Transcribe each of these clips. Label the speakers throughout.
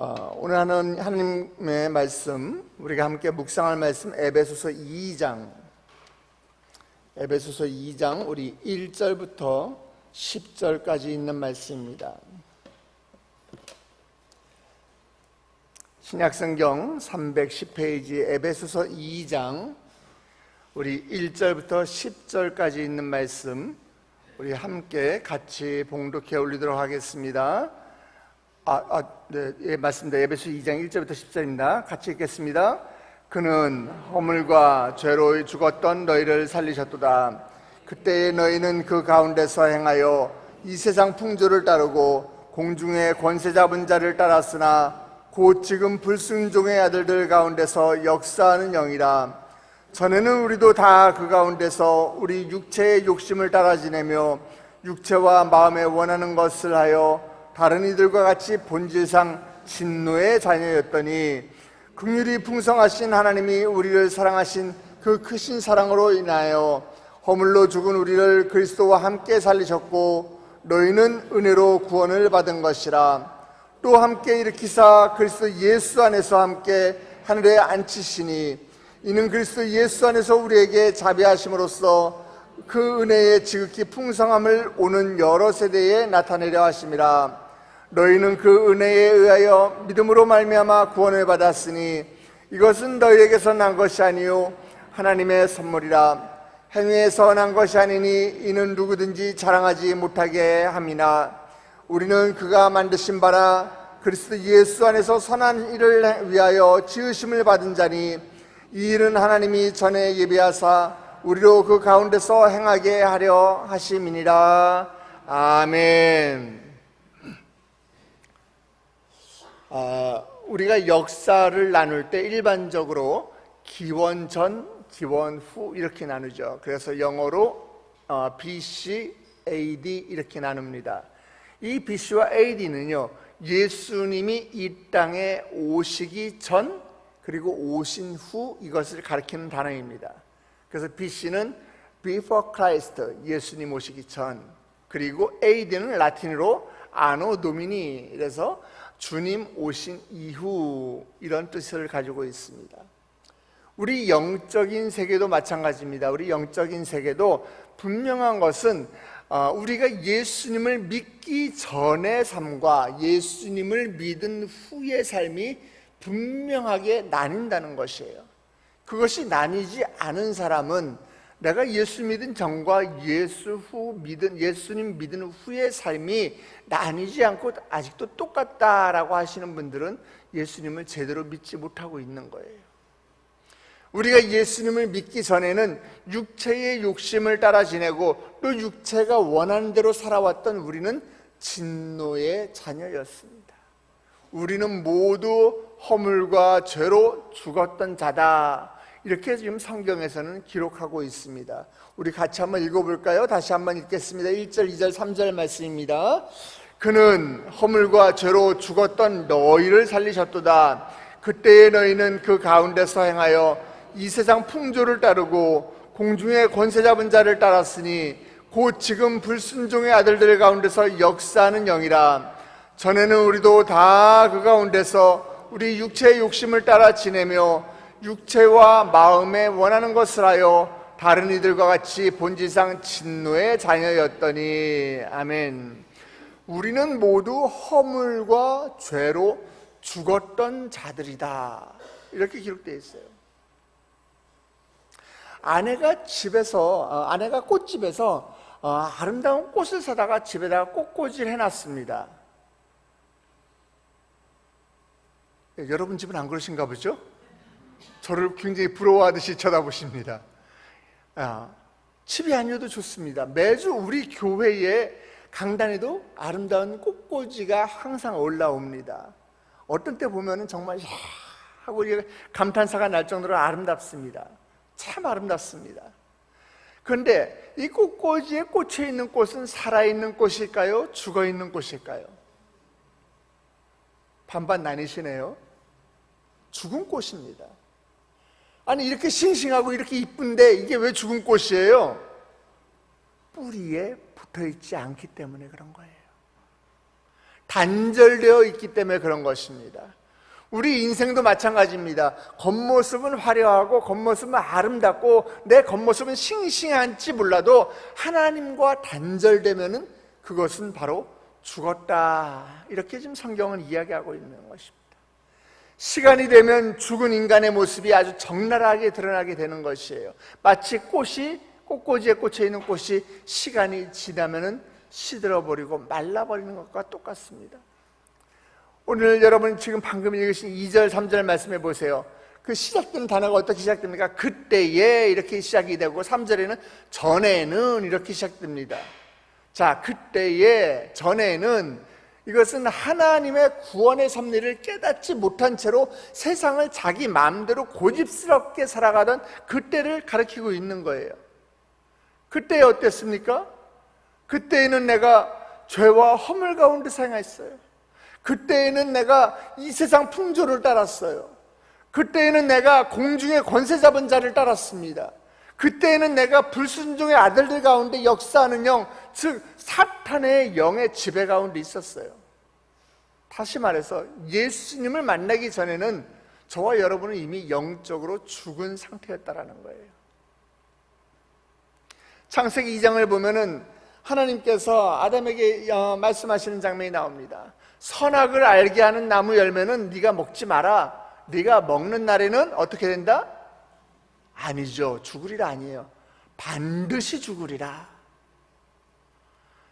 Speaker 1: 오늘 하는 하나님의 말씀, 우리가 함께 묵상할 말씀 에베소서 2장 우리 1절부터 10절까지 있는 말씀입니다. 신약성경 310페이지 에베소서 2장 우리 1절부터 10절까지 있는 말씀, 우리 함께 같이 봉독해 올리도록 하겠습니다. 맞습니다. 에베소 2장 1절부터 10절입니다. 같이 읽겠습니다. 그는 허물과 죄로 죽었던 너희를 살리셨도다. 그때에 너희는 그 가운데서 행하여 이 세상 풍조를 따르고 공중의 권세 잡은 자를 따랐으나 곧 지금 불순종의 아들들 가운데서 역사하는 영이라. 전에는 우리도 다 그 가운데서 우리 육체의 욕심을 따라 지내며 육체와 마음에 원하는 것을 하여 다른 이들과 같이 본질상 진노의 자녀였더니 긍휼이 풍성하신 하나님이 우리를 사랑하신 그 크신 사랑으로 인하여 허물로 죽은 우리를 그리스도와 함께 살리셨고 너희는 은혜로 구원을 받은 것이라. 또 함께 일으키사 그리스도 예수 안에서 함께 하늘에 앉히시니 이는 그리스도 예수 안에서 우리에게 자비하심으로써 그 은혜의 지극히 풍성함을 오는 여러 세대에 나타내려 하심이라. 너희는 그 은혜에 의하여 믿음으로 말미암아 구원을 받았으니 이것은 너희에게서 난 것이 아니요 하나님의 선물이라. 행위에서 난 것이 아니니 이는 누구든지 자랑하지 못하게 함이나 우리는 그가 만드신 바라 그리스도 예수 안에서 선한 일을 위하여 지으심을 받은 자니 이 일은 하나님이 전에 예비하사 우리로 그 가운데서 행하게 하려 하심이니라. 아멘. 우리가 역사를 나눌 때 일반적으로 기원 전, 기원 후 이렇게 나누죠. 그래서 영어로 BC, AD 이렇게 나눕니다. 이 BC와 AD는요, 예수님이 이 땅에 오시기 전 그리고 오신 후 이것을 가리키는 단어입니다. 그래서 BC는 Before Christ, 예수님 오시기 전, 그리고 AD는 라틴어로 Anno Domini, 그래서 주님 오신 이후 이런 뜻을 가지고 있습니다. 우리 영적인 세계도 마찬가지입니다. 우리 영적인 세계도 분명한 것은 우리가 예수님을 믿기 전의 삶과 예수님을 믿은 후의 삶이 분명하게 나뉜다는 것이에요. 그것이 나뉘지 않은 사람은 내가 예수 믿은 전과 예수님 믿은 후의 삶이 나뉘지 않고 아직도 똑같다라고 하시는 분들은 예수님을 제대로 믿지 못하고 있는 거예요. 우리가 예수님을 믿기 전에는 육체의 욕심을 따라 지내고 또 육체가 원하는 대로 살아왔던 우리는 진노의 자녀였습니다. 우리는 모두 허물과 죄로 죽었던 자다, 이렇게 지금 성경에서는 기록하고 있습니다. 우리 같이 한번 읽어볼까요? 다시 한번 읽겠습니다. 1절, 2절, 3절 말씀입니다. 그는 허물과 죄로 죽었던 너희를 살리셨도다. 그때에 너희는 그 가운데서 행하여 이 세상 풍조를 따르고 공중의 권세 잡은 자를 따랐으니 곧 지금 불순종의 아들들 가운데서 역사하는 영이라. 전에는 우리도 다 그 가운데서 우리 육체의 욕심을 따라 지내며 육체와 마음에 원하는 것을 하여 다른 이들과 같이 본질상 진노의 자녀였더니. 아멘. 우리는 모두 허물과 죄로 죽었던 자들이다, 이렇게 기록되어 있어요. 아내가 꽃집에서 아름다운 꽃을 사다가 집에다가 꽃꽂이를 해놨습니다. 여러분 집은 안 그러신가 보죠? 저를 굉장히 부러워하듯이 쳐다보십니다. 집이 아니어도 좋습니다. 매주 우리 교회의 강단에도 아름다운 꽃꽂이가 항상 올라옵니다. 어떤 때 보면 정말 하고 감탄사가 날 정도로 아름답습니다. 참 아름답습니다. 그런데 이 꽃꽂이에 꽂혀 있는 꽃은 살아있는 꽃일까요? 죽어있는 꽃일까요? 반반 나뉘시네요. 죽은 꽃입니다. 아니, 이렇게 싱싱하고 이렇게 이쁜데 이게 왜 죽은 꽃이에요? 뿌리에 붙어있지 않기 때문에 그런 거예요. 단절되어 있기 때문에 그런 것입니다. 우리 인생도 마찬가지입니다. 겉모습은 화려하고 겉모습은 아름답고 내 겉모습은 싱싱한지 몰라도 하나님과 단절되면은 그것은 바로 죽었다, 이렇게 지금 성경은 이야기하고 있는 것입니다. 시간이 되면 죽은 인간의 모습이 아주 적나라하게 드러나게 되는 것이에요. 마치 꽃꽂이에 꽂혀 있는 꽃이 시간이 지나면은 시들어버리고 말라버리는 것과 똑같습니다. 오늘 여러분 지금 방금 읽으신 2절 3절 말씀해 보세요. 그 시작되는 단어가 어떻게 시작됩니까? 그때에 이렇게 시작이 되고 3절에는 전에는 이렇게 시작됩니다. 자, 그때에, 전에는, 이것은 하나님의 구원의 섭리를 깨닫지 못한 채로 세상을 자기 마음대로 고집스럽게 살아가던 그때를 가리키고 있는 거예요. 그때 어땠습니까? 그때에는 내가 죄와 허물 가운데 생활했어요. 그때에는 내가 이 세상 풍조를 따랐어요. 그때에는 내가 공중의 권세 잡은 자를 따랐습니다. 그때에는 내가 불순종의 아들들 가운데 역사하는 영, 즉 사탄의 영의 지배 가운데 있었어요. 다시 말해서 예수님을 만나기 전에는 저와 여러분은 이미 영적으로 죽은 상태였다라는 거예요. 창세기 2장을 보면은 하나님께서 아담에게 말씀하시는 장면이 나옵니다. 선악을 알게 하는 나무 열매는 네가 먹지 마라. 네가 먹는 날에는 어떻게 된다? 아니죠. 죽으리라 아니에요. 반드시 죽으리라.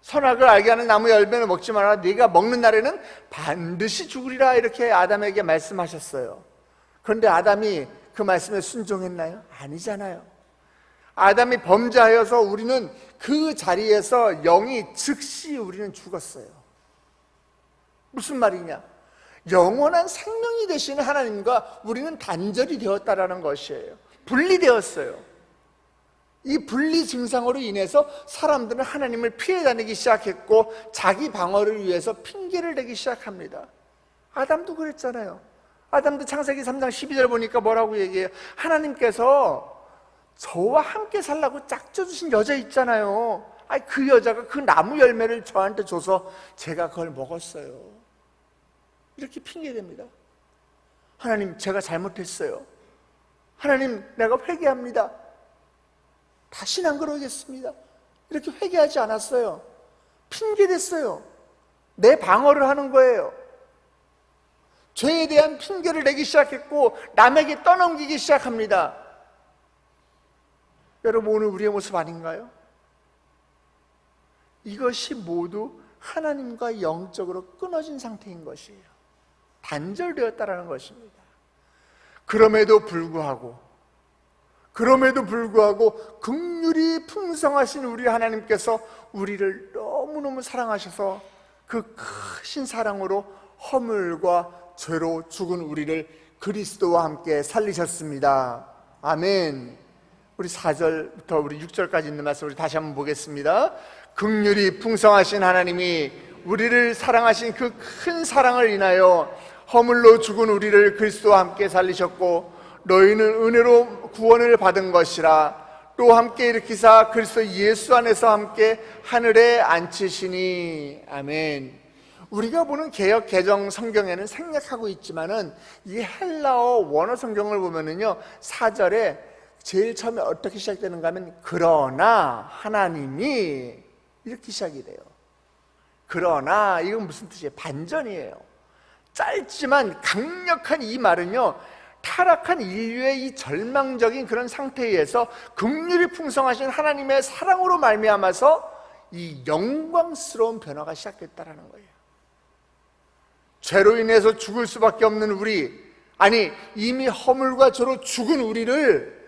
Speaker 1: 선악을 알게 하는 나무 열매는 먹지 마라. 네가 먹는 날에는 반드시 죽으리라, 이렇게 아담에게 말씀하셨어요. 그런데 아담이 그 말씀에 순종했나요? 아니잖아요. 아담이 범죄하여서 우리는 그 자리에서 영이 즉시 우리는 죽었어요. 무슨 말이냐? 영원한 생명이 되시는 하나님과 우리는 단절이 되었다라는 것이에요. 분리되었어요. 이 분리 증상으로 인해서 사람들은 하나님을 피해 다니기 시작했고 자기 방어를 위해서 핑계를 대기 시작합니다. 아담도 그랬잖아요. 아담도 창세기 3장 12절 보니까 뭐라고 얘기해요? 하나님께서 저와 함께 살라고 짝져주신 여자 있잖아요. 아니, 그 여자가 그 나무 열매를 저한테 줘서 제가 그걸 먹었어요. 이렇게 핑계댑니다. 하나님, 제가 잘못했어요. 하나님, 내가 회개합니다. 다시는 안 그러겠습니다. 이렇게 회개하지 않았어요. 핑계댔어요. 내 방어를 하는 거예요. 죄에 대한 핑계를 내기 시작했고 남에게 떠넘기기 시작합니다. 여러분, 오늘 우리의 모습 아닌가요? 이것이 모두 하나님과 영적으로 끊어진 상태인 것이에요. 단절되었다라는 것입니다. 그럼에도 불구하고 긍휼이 풍성하신 우리 하나님께서 우리를 너무너무 사랑하셔서 그 크신 사랑으로 허물과 죄로 죽은 우리를 그리스도와 함께 살리셨습니다. 아멘. 우리 4절부터 우리 6절까지 있는 말씀 우리 다시 한번 보겠습니다. 긍휼이 풍성하신 하나님이 우리를 사랑하신 그 큰 사랑을 인하여 허물로 죽은 우리를 그리스도와 함께 살리셨고 너희는 은혜로 구원을 받은 것이라. 또 함께 일으키사 그리스도 예수 안에서 함께 하늘에 앉히시니. 아멘. 우리가 보는 개역 개정 성경에는 생략하고 있지만은 이 헬라어 원어 성경을 보면은요 4절에 제일 처음에 어떻게 시작되는가 하면 그러나 하나님이 이렇게 시작이 돼요. 그러나 이건 무슨 뜻이에요? 반전이에요. 짧지만 강력한 이 말은요 타락한 인류의 이 절망적인 그런 상태에서 긍휼이 풍성하신 하나님의 사랑으로 말미암아서 이 영광스러운 변화가 시작됐다는 거예요. 죄로 인해서 죽을 수밖에 없는 우리, 아니 이미 허물과 죄로 죽은 우리를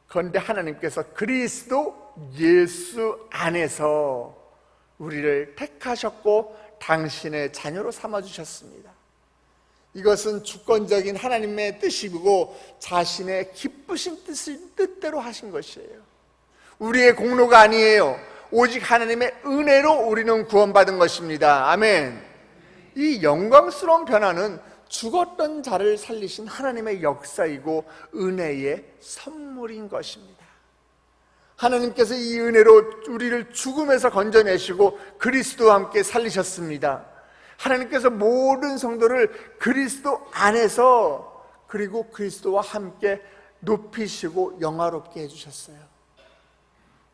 Speaker 1: 그런데 하나님께서 그리스도 예수 안에서 우리를 택하셨고 당신의 자녀로 삼아주셨습니다. 이것은 주권적인 하나님의 뜻이고 자신의 기쁘신 뜻대로 하신 것이에요. 우리의 공로가 아니에요. 오직 하나님의 은혜로 우리는 구원받은 것입니다. 아멘. 이 영광스러운 변화는 죽었던 자를 살리신 하나님의 역사이고 은혜의 선물인 것입니다. 하나님께서 이 은혜로 우리를 죽음에서 건져내시고 그리스도와 함께 살리셨습니다. 하나님께서 모든 성도를 그리스도 안에서 그리고 그리스도와 함께 높이시고 영화롭게 해주셨어요.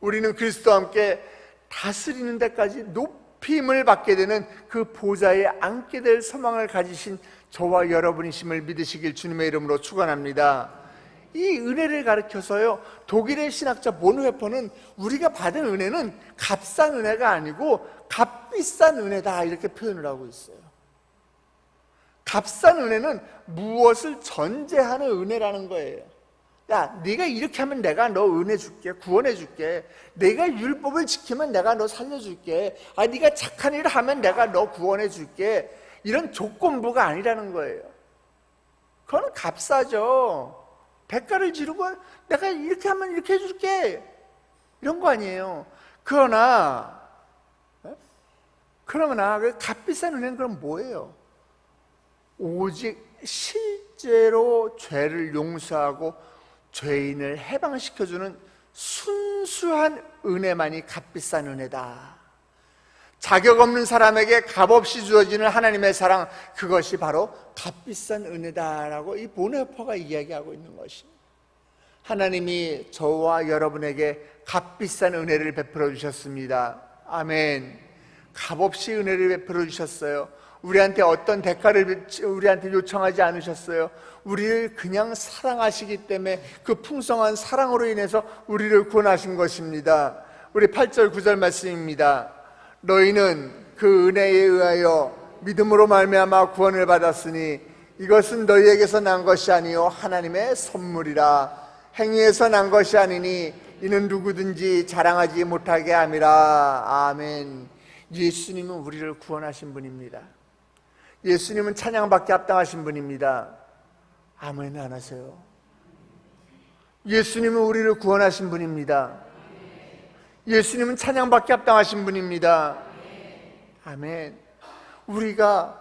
Speaker 1: 우리는 그리스도와 함께 다스리는 데까지 높임을 받게 되는 그 보좌에 앉게 될 소망을 가지신 저와 여러분이심을 믿으시길 주님의 이름으로 축원합니다. 이 은혜를 가르쳐서요, 독일의 신학자 본회퍼는 우리가 받은 은혜는 값싼 은혜가 아니고 값비싼 은혜다 이렇게 표현을 하고 있어요. 값싼 은혜는 무엇을 전제하는 은혜라는 거예요. 야, 네가 이렇게 하면 내가 너 은혜 줄게, 구원해 줄게. 네가 율법을 지키면 내가 너 살려줄게. 네가 착한 일을 하면 내가 너 구원해 줄게. 이런 조건부가 아니라는 거예요. 그건 값싸죠. 대가를 지르고 내가 이렇게 하면 이렇게 해줄게, 이런 거 아니에요. 그러나 그 값비싼 은혜는 그럼 뭐예요? 오직 실제로 죄를 용서하고 죄인을 해방시켜주는 순수한 은혜만이 값비싼 은혜다. 자격 없는 사람에게 값없이 주어지는 하나님의 사랑, 그것이 바로 값비싼 은혜다라고 이 본회퍼가 이야기하고 있는 것입니다. 하나님이 저와 여러분에게 값비싼 은혜를 베풀어 주셨습니다. 아멘. 값없이 은혜를 베풀어 주셨어요. 우리한테 어떤 대가를 우리한테 요청하지 않으셨어요. 우리를 그냥 사랑하시기 때문에 그 풍성한 사랑으로 인해서 우리를 구원하신 것입니다. 우리 8절 9절 말씀입니다. 너희는 그 은혜에 의하여 믿음으로 말미암아 구원을 받았으니 이것은 너희에게서 난 것이 아니요 하나님의 선물이라. 행위에서 난 것이 아니니 이는 누구든지 자랑하지 못하게 함이라. 아멘. 예수님은 우리를 구원하신 분입니다. 예수님은 찬양받기 합당하신 분입니다. 아멘 안 하세요? 예수님은 우리를 구원하신 분입니다. 예수님은 찬양받기 합당하신 분입니다. 아멘. 우리가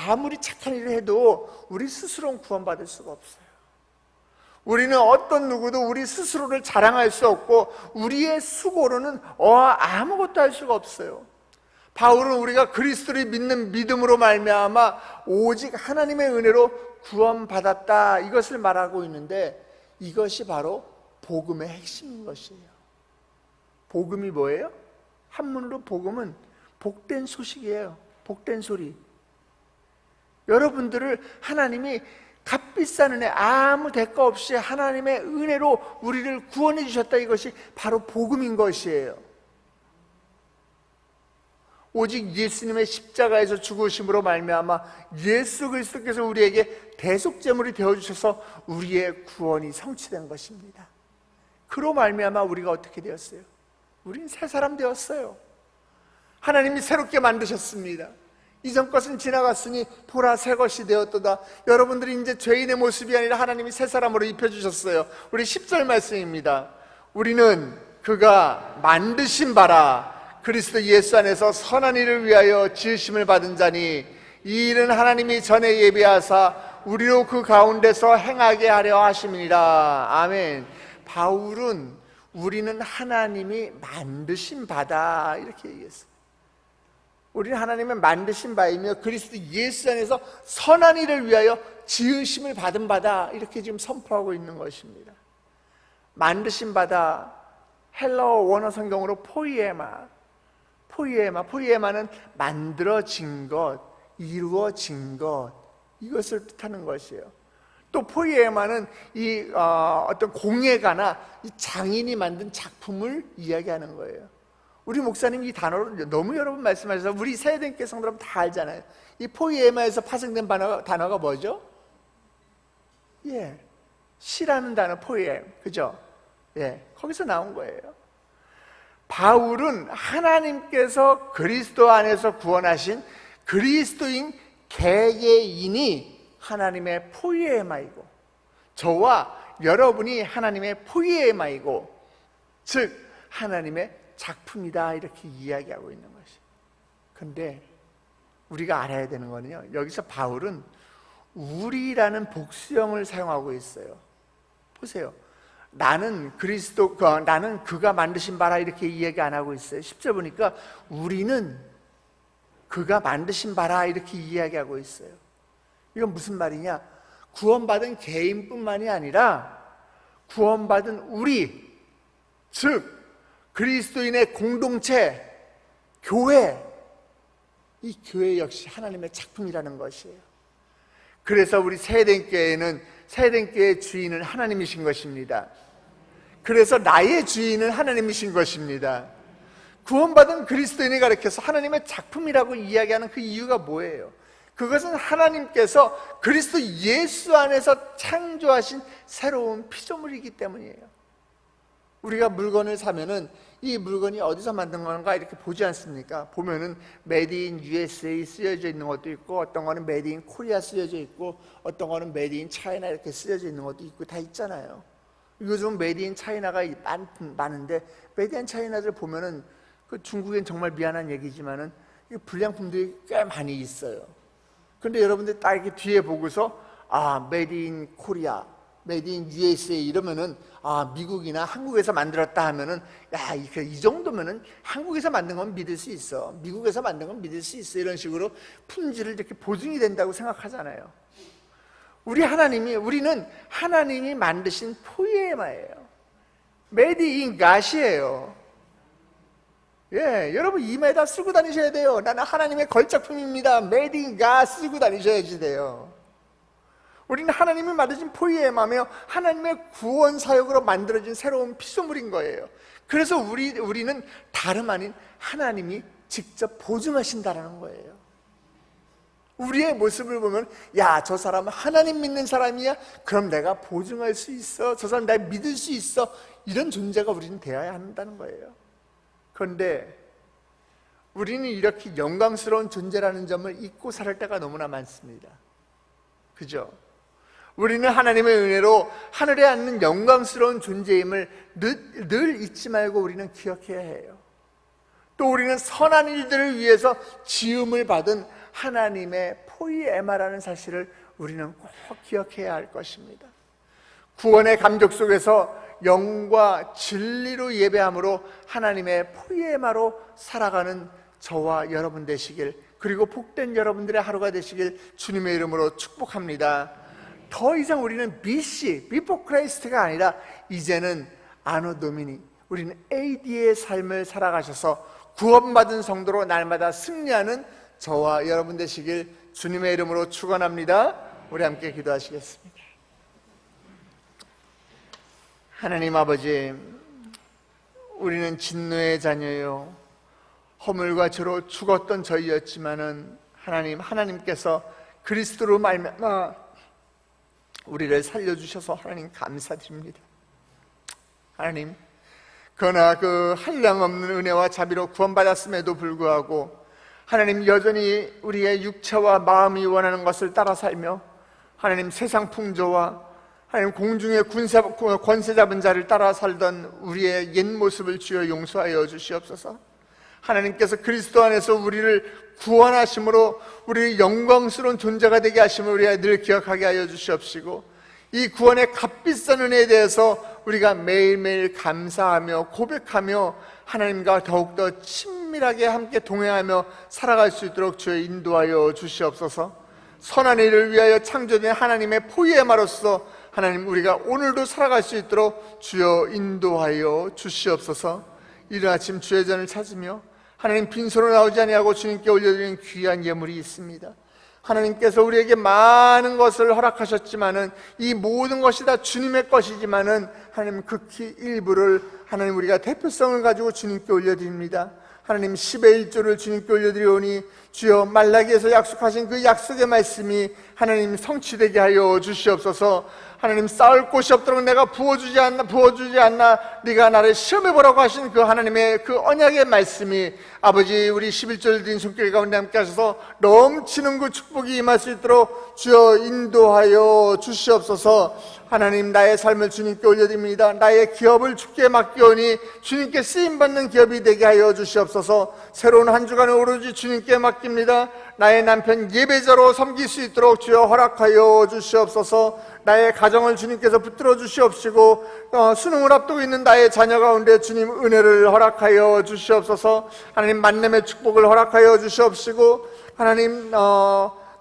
Speaker 1: 아무리 착한 일을 해도 우리 스스로는 구원받을 수가 없어요. 우리는 어떤 누구도 우리 스스로를 자랑할 수 없고 우리의 수고로는 아무것도 할 수가 없어요. 바울은 우리가 그리스도를 믿는 믿음으로 말미암아 오직 하나님의 은혜로 구원받았다, 이것을 말하고 있는데, 이것이 바로 복음의 핵심인 것이에요. 복음이 뭐예요? 한문으로 복음은 복된 소식이에요. 복된 소리. 여러분들을 하나님이 값비싼 은혜, 아무 대가 없이 하나님의 은혜로 우리를 구원해 주셨다, 이것이 바로 복음인 것이에요. 오직 예수님의 십자가에서 죽으심으로 말미암아 예수 그리스도께서 우리에게 대속제물이 되어주셔서 우리의 구원이 성취된 것입니다. 그로 말미암아 우리가 어떻게 되었어요? 우린 새 사람 되었어요. 하나님이 새롭게 만드셨습니다. 이전 것은 지나갔으니 보라 새 것이 되었도다. 여러분들이 이제 죄인의 모습이 아니라 하나님이 새 사람으로 입혀주셨어요. 우리 10절 말씀입니다. 우리는 그가 만드신 바라 그리스도 예수 안에서 선한 일을 위하여 지으심을 받은 자니 이 일은 하나님이 전에 예비하사 우리로 그 가운데서 행하게 하려 하심이니라. 아멘. 바울은 우리는 하나님이 만드신 바다 이렇게 얘기했어요. 우리는 하나님의 만드신 바이며 그리스도 예수 안에서 선한 일을 위하여 지으심을 받은 바다, 이렇게 지금 선포하고 있는 것입니다. 만드신 바다, 헬라어 원어 성경으로 포이에마는 만들어진 것, 이루어진 것, 이것을 뜻하는 것이에요. 또 포이에마는 어떤 공예가나 이 장인이 만든 작품을 이야기하는 거예요. 우리 목사님 이 단어를 너무 여러 번 말씀하셔서 우리 세대께 성도라면 다 알잖아요. 이 포이에마에서 파생된 단어가 뭐죠? 시라는 단어, 포이엠, 그죠? 거기서 나온 거예요. 바울은 하나님께서 그리스도 안에서 구원하신 그리스도인 개개인이 하나님의 포이에마이고, 저와 여러분이 하나님의 포이에마이고, 즉 하나님의 작품이다, 이렇게 이야기하고 있는 것이. 그런데 우리가 알아야 되는 거는요, 여기서 바울은 우리라는 복수형을 사용하고 있어요. 보세요. 나는 나는 그가 만드신 바라 이렇게 이야기 안 하고 있어요. 10절 보니까 우리는 그가 만드신 바라 이렇게 이야기하고 있어요. 이건 무슨 말이냐? 구원받은 개인뿐만이 아니라 구원받은 우리, 즉 그리스도인의 공동체, 교회, 이 교회 역시 하나님의 작품이라는 것이에요. 그래서 우리 세덴교회의 주인은 하나님이신 것입니다. 그래서 나의 주인은 하나님이신 것입니다. 구원받은 그리스도인이 가르쳐서 하나님의 작품이라고 이야기하는 그 이유가 뭐예요? 그것은 하나님께서 그리스도 예수 안에서 창조하신 새로운 피조물이기 때문이에요. 우리가 물건을 사면은 이 물건이 어디서 만든 건가 이렇게 보지 않습니까? 보면은 Made in USA 쓰여져 있는 것도 있고, 어떤 거는 Made in Korea 쓰여져 있고, 어떤 거는 Made in China 이렇게 쓰여져 있는 것도 있고 다 있잖아요. 요즘 Made in China가 많은데, Made in China들 보면은 그 중국엔 정말 미안한 얘기지만은 불량품들이 꽤 많이 있어요. 근데 여러분들 딱 이렇게 뒤에 보고서 Made in Korea, Made in USA 이러면은 미국이나 한국에서 만들었다 하면은 이 정도면은 한국에서 만든 건 믿을 수 있어, 미국에서 만든 건 믿을 수 있어, 이런 식으로 품질을 이렇게 보증이 된다고 생각하잖아요. 우리는 하나님이 만드신 포에마예요. Made in God이에요. 여러분 이마에다 쓰고 다니셔야 돼요. 나는 하나님의 걸작품입니다. Made in God 쓰고 다니셔야지 돼요. 우리는 하나님이 만드신 포에마며 하나님의 구원 사역으로 만들어진 새로운 피조물인 거예요. 그래서 우리는 다름 아닌 하나님이 직접 보증하신다라는 거예요. 우리의 모습을 보면 저 사람은 하나님 믿는 사람이야? 그럼 내가 보증할 수 있어, 저 사람 내가 믿을 수 있어, 이런 존재가 우리는 되어야 한다는 거예요. 그런데 우리는 이렇게 영광스러운 존재라는 점을 잊고 살 때가 너무나 많습니다. 그죠? 우리는 하나님의 은혜로 하늘에 앉는 영광스러운 존재임을 늘 잊지 말고 우리는 기억해야 해요. 또 우리는 선한 일들을 위해서 지음을 받은 하나님의 포이에마라는 사실을 우리는 꼭 기억해야 할 것입니다. 구원의 감격 속에서 영과 진리로 예배함으로 하나님의 포이에마로 살아가는 저와 여러분 되시길, 그리고 복된 여러분들의 하루가 되시길 주님의 이름으로 축복합니다. 더 이상 우리는 BC, Before Christ가 아니라 이제는 아노 도미니, 우리는 AD의 삶을 살아가셔서 구원받은 성도로 날마다 승리하는 저와 여러분 되시길 주님의 이름으로 축원합니다. 우리 함께 기도하시겠습니다. 하나님 아버지, 우리는 진노의 자녀요, 허물과 죄로 죽었던 저희였지만은 하나님께서 그리스도로 말미암아 우리를 살려주셔서 하나님 감사드립니다. 하나님, 그러나 그 한량없는 은혜와 자비로 구원받았음에도 불구하고 하나님 여전히 우리의 육체와 마음이 원하는 것을 따라 살며 하나님 세상 풍조와 하나님 공중의 권세 잡은 자를 따라 살던 우리의 옛 모습을 주여 용서하여 주시옵소서. 하나님께서 그리스도 안에서 우리를 구원하심으로 우리를 영광스러운 존재가 되게 하심을 우리가 늘 기억하게 하여 주시옵시고, 이 구원의 값비싼 은혜에 대해서 우리가 매일매일 감사하며 고백하며 하나님과 더욱더 친밀하게 함께 동행하며 살아갈 수 있도록 주여 인도하여 주시옵소서. 선한 일을 위하여 창조된 하나님의 포이에마로서 하나님 우리가 오늘도 살아갈 수 있도록 주여 인도하여 주시옵소서. 이른 아침 주의 전을 찾으며 하나님 빈손으로 나오지 아니하고 주님께 올려드리는 귀한 예물이 있습니다. 하나님께서 우리에게 많은 것을 허락하셨지만은 이 모든 것이 다 주님의 것이지만은 하나님 극히 일부를 하나님 우리가 대표성을 가지고 주님께 올려드립니다. 하나님 10의 1조를 주님께 올려드리오니 주여 말라기에서 약속하신 그 약속의 말씀이 하나님 성취되게 하여 주시옵소서. 하나님 쌓을 곳이 없도록 내가 부어주지 않나 네가 나를 시험해보라고 하신 그 하나님의 그 언약의 말씀이 아버지 우리 11절 드린 손길 가운데 함께 하셔서 넘치는 그 축복이 임할 수 있도록 주여 인도하여 주시옵소서. 하나님 나의 삶을 주님께 올려드립니다. 나의 기업을 주께 맡기오니 주님께 쓰임받는 기업이 되게 하여 주시옵소서. 새로운 한 주간을 오로지 주님께 맡겨 맡깁니다. 나의 남편 예배자로 섬길 수 있도록 주여 허락하여 주시옵소서. 나의 가정을 주님께서 붙들어 주시옵시고 수능을 앞두고 있는 나의 자녀 가운데 주님 은혜를 허락하여 주시옵소서. 하나님 만남의 축복을 허락하여 주시옵시고 하나님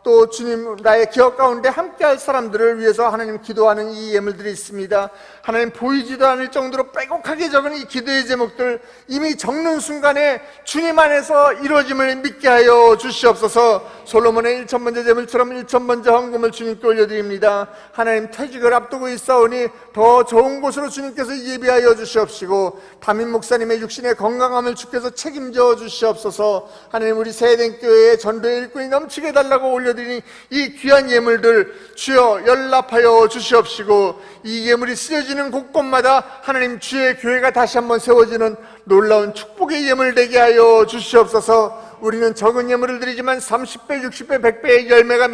Speaker 1: 또 주님 나의 기억 가운데 함께할 사람들을 위해서 하나님 기도하는 이 예물들이 있습니다. 하나님 보이지도 않을 정도로 빼곡하게 적은 이 기도의 제목들 이미 적는 순간에 주님 안에서 이루어짐을 믿게 하여 주시옵소서. 솔로몬의 1,000번째 제물처럼 1,000번째 헌금을 주님께 올려드립니다. 하나님 퇴직을 앞두고 있사오니 더 좋은 곳으로 주님께서 예비하여 주시옵시고 담임 목사님의 육신의 건강함을 주께서 책임져 주시옵소서. 하나님 우리 세대교회의 전도의 일꾼이 넘치게 달라고 올려드리니 이 귀한 예물들 주여 연락하여 주시옵시고 이 예물이 쓰여지는 곳곳마다 하나님 주의 교회가 다시 한번 세워지는 놀라운 축복의 예물 되게 하여 주시옵소서. 우리는 적은 예물을 드리지만 30배, 60배, 100배의 열매가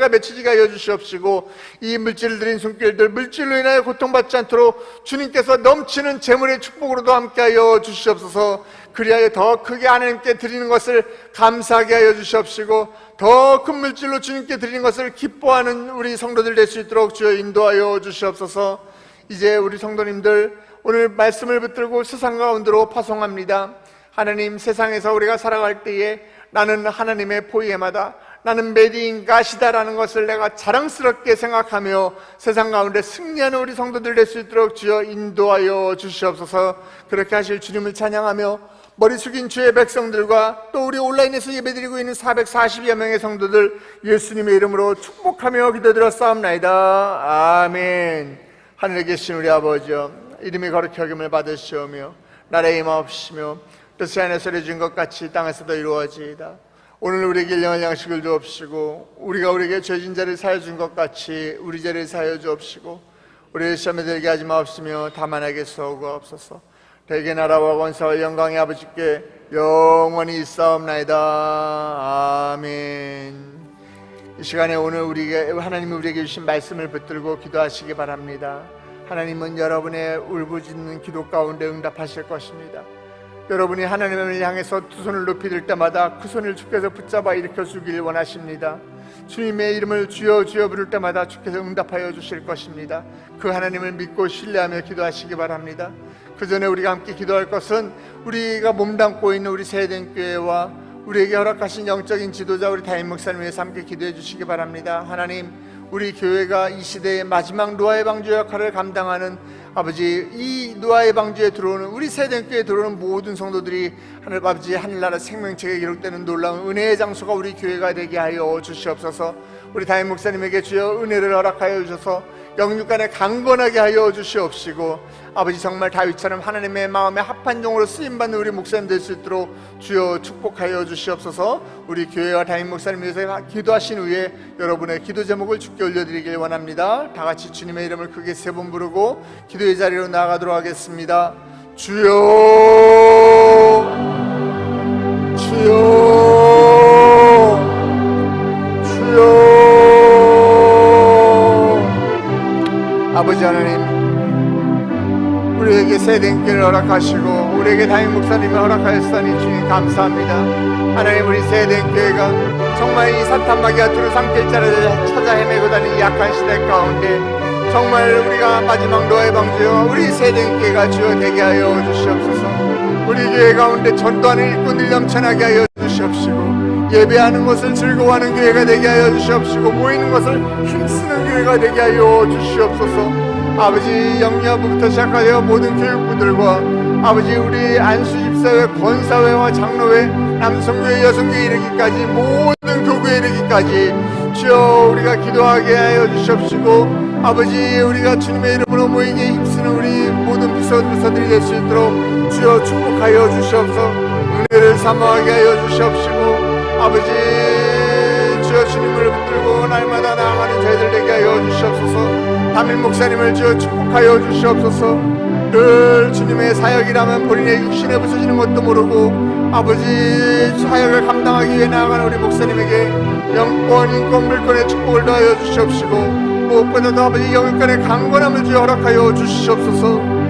Speaker 1: 맺혀지게 하여 주시옵시고 이 물질을 드린 손길들 물질로 인하여 고통받지 않도록 주님께서 넘치는 재물의 축복으로도 함께하여 주시옵소서. 그리하여 더 크게 하나님께 드리는 것을 감사하게 하여 주시옵시고 더 큰 물질로 주님께 드리는 것을 기뻐하는 우리 성도들 될 수 있도록 주여 인도하여 주시옵소서. 이제 우리 성도님들 오늘 말씀을 붙들고 세상 가운데로 파송합니다. 하나님 세상에서 우리가 살아갈 때에 나는 하나님의 포위에마다 나는 메디인 가시다라는 것을 내가 자랑스럽게 생각하며 세상 가운데 승리하는 우리 성도들 될 수 있도록 주여 인도하여 주시옵소서. 그렇게 하실 주님을 찬양하며 머리 숙인 주의 백성들과 또 우리 온라인에서 예배드리고 있는 440여 명의 성도들 예수님의 이름으로 축복하며 기도드렸사옵나이다. 아멘. 하늘에 계신 우리 아버지여 이름이 거룩히 여김을 받으시오며 나라의 임하옵시며 뜻이 하늘에서 이루어진 것 같이 땅에서도 이루어지이다. 오늘 우리에게 일용할 양식을 주옵시고 우리가 우리에게 죄진 자를 사하여 준 것 같이 우리 죄를 사하여 주옵시고 우리를 시험에 들게 하지 마옵시며 다만 에게 쏘옵소서. 대개 나라와 권세와 영광의 아버지께 영원히 있사옵나이다. 아멘. 이 시간에 오늘 하나님이 우리에게 주신 말씀을 붙들고 기도하시기 바랍니다. 하나님은 여러분의 울부짖는 기도 가운데 응답하실 것입니다. 여러분이 하나님을 향해서 두 손을 높이 들 때마다 그 손을 주께서 붙잡아 일으켜 주길 원하십니다. 주님의 이름을 주여 주여 부를 때마다 주께서 응답하여 주실 것입니다. 그 하나님을 믿고 신뢰하며 기도하시기 바랍니다. 그 전에 우리가 함께 기도할 것은 우리가 몸담고 있는 우리 세대교회와 우리에게 허락하신 영적인 지도자 우리 담임 목사님 위해서 함께 기도해 주시기 바랍니다. 하나님 우리 교회가 이 시대의 마지막 노아의 방주 역할을 감당하는 아버지 이 노아의 방주에 들어오는 우리 세대교회에 들어오는 모든 성도들이 하늘 아버지 하늘나라 생명책에 기록되는 놀라운 은혜의 장소가 우리 교회가 되게 하여 주시옵소서. 우리 담임 목사님에게 주여 은혜를 허락하여 주셔서 영육간에 강건하게 하여 주시옵시고 아버지 정말 다윗처럼 하나님의 마음에 합한 종으로 쓰임받는 우리 목사님 될 수 있도록 주여 축복하여 주시옵소서. 우리 교회와 담임 목사님 위해서 기도하신 후에 여러분의 기도 제목을 주께 올려드리길 원합니다. 다 같이 주님의 이름을 크게 세 번 부르고 기도의 자리로 나아가도록 하겠습니다. 주여 주여 주여. 아버지 하나님 우리에게 세대교회를 허락하시고 우리에게 담임 목사님을 허락하였으니 주님 감사합니다. 하나님 우리 세대교회가 정말 이 사탄마귀가 두루 삼킬 자를 찾아 헤매고 다니는 약한 시대 가운데 정말 우리가 마지막 노아의 방주여 우리 세대교회가 주여 되게 하여 주시옵소서. 우리 교회 가운데 전도하는 일꾼들이 넘쳐나게 하여 주시옵시고 예배하는 것을 즐거워하는 교회가 되게 하여 주시옵시고 모이는 것을 힘쓰는 교회가 되게 하여 주시옵소서. 아버지 영유아부부터 시작하여 모든 교육부들과 아버지 우리 안수집사회, 권사회와 장로회, 남성교회, 여성교회 이르기까지 모든 교구에 이르기까지 주여 우리가 기도하게 하여 주시옵시고 아버지 우리가 주님의 이름으로 모이기에 힘쓰는 우리 모든 부서들이 될 수 있도록 주여 축복하여 주시옵소서. 은혜를 사모하게 하여 주시옵시고 아버지 주여 주님을 붙들고 날마다 나아가는 저희들 되게 하여 주시옵소서. 담임 목사님을 주여 축복하여 주시옵소서. 늘 주님의 사역이라면 본인의 육신에 부서지는 것도 모르고 아버지 사역을 감당하기 위해 나아가는 우리 목사님에게 영권, 인권, 물권의 축복을 더하여 주시옵시고 무엇보다도 아버지 영육간의 강건함을 주여 허락하여 주시옵소서.